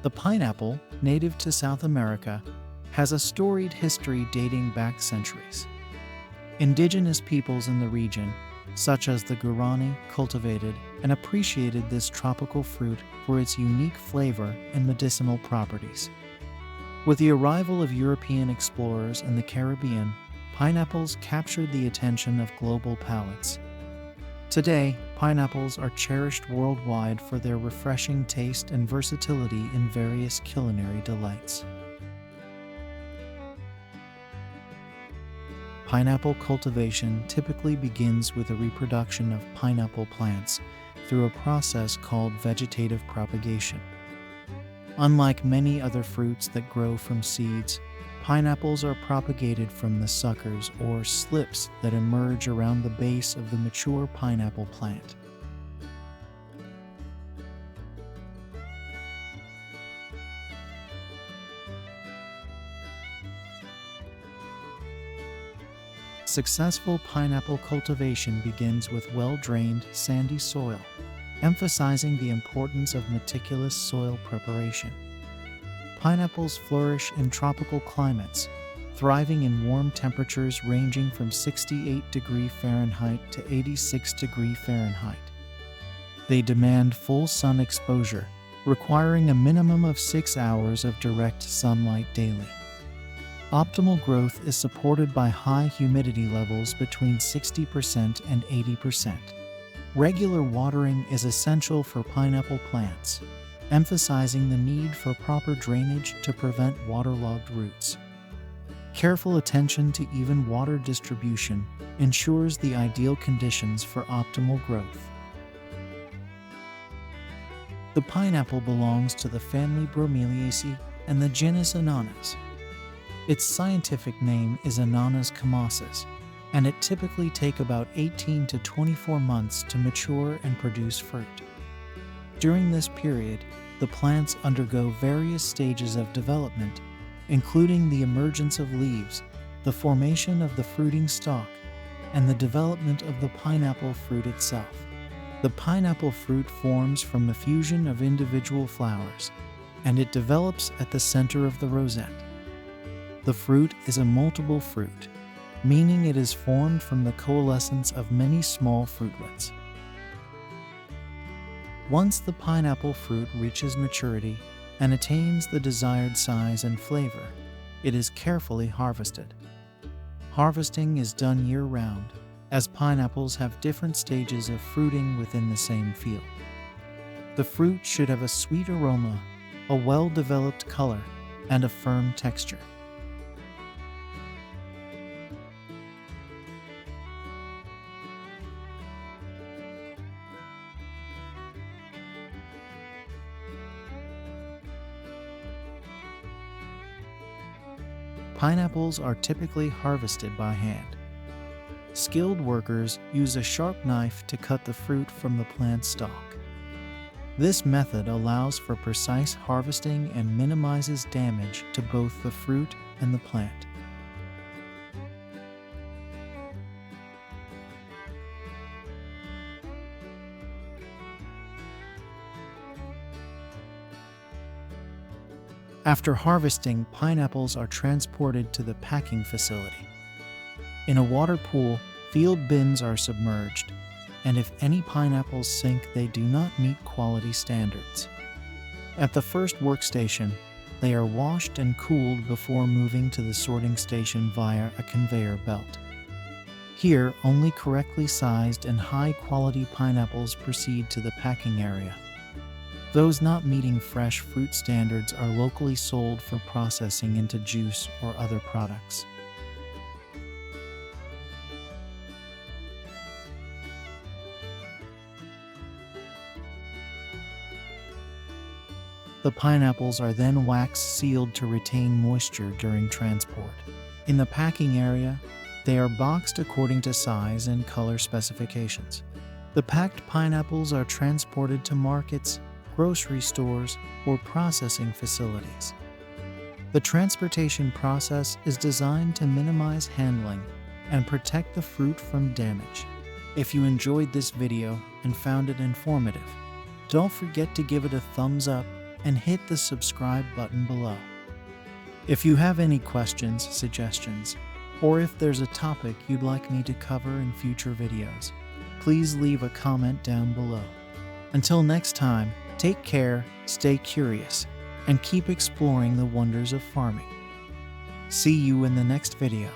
The pineapple, native to South America, has a storied history dating back centuries. Indigenous peoples in the region, such as the Guarani, cultivated and appreciated this tropical fruit for its unique flavor and medicinal properties. With the arrival of European explorers in the Caribbean, pineapples captured the attention of global palates. Today, pineapples are cherished worldwide for their refreshing taste and versatility in various culinary delights. Pineapple cultivation typically begins with the reproduction of pineapple plants through a process called vegetative propagation. Unlike many other fruits that grow from seeds, pineapples are propagated from the suckers or slips that emerge around the base of the mature pineapple plant. Successful pineapple cultivation begins with well-drained, sandy soil, emphasizing the importance of meticulous soil preparation. Pineapples flourish in tropical climates, thriving in warm temperatures ranging from 68°F to 86°F. They demand full sun exposure, requiring a minimum of 6 hours of direct sunlight daily. Optimal growth is supported by high humidity levels between 60% and 80%. Regular watering is essential for pineapple plants, emphasizing the need for proper drainage to prevent waterlogged roots. Careful attention to even water distribution ensures the ideal conditions for optimal growth. The pineapple belongs to the family Bromeliaceae and the genus Ananas. Its scientific name is Ananas comossus, and it typically takes about 18 to 24 months to mature and produce fruit. During this period, the plants undergo various stages of development, including the emergence of leaves, the formation of the fruiting stalk, and the development of the pineapple fruit itself. The pineapple fruit forms from the fusion of individual flowers, and it develops at the center of the rosette. The fruit is a multiple fruit, meaning it is formed from the coalescence of many small fruitlets. Once the pineapple fruit reaches maturity and attains the desired size and flavor, it is carefully harvested. Harvesting is done year-round, as pineapples have different stages of fruiting within the same field. The fruit should have a sweet aroma, a well-developed color, and a firm texture. Pineapples are typically harvested by hand. Skilled workers use a sharp knife to cut the fruit from the plant stalk. This method allows for precise harvesting and minimizes damage to both the fruit and the plant. After harvesting, pineapples are transported to the packing facility. In a water pool, field bins are submerged, and if any pineapples sink, they do not meet quality standards. At the first workstation, they are washed and cooled before moving to the sorting station via a conveyor belt. Here, only correctly sized and high-quality pineapples proceed to the packing area. Those not meeting fresh fruit standards are locally sold for processing into juice or other products. The pineapples are then wax sealed to retain moisture during transport. In the packing area, they are boxed according to size and color specifications. The packed pineapples are transported to markets, grocery stores, or processing facilities. The transportation process is designed to minimize handling and protect the fruit from damage. If you enjoyed this video and found it informative, don't forget to give it a thumbs up and hit the subscribe button below. If you have any questions, suggestions, or if there's a topic you'd like me to cover in future videos, please leave a comment down below. Until next time, take care, stay curious, and keep exploring the wonders of farming. See you in the next video.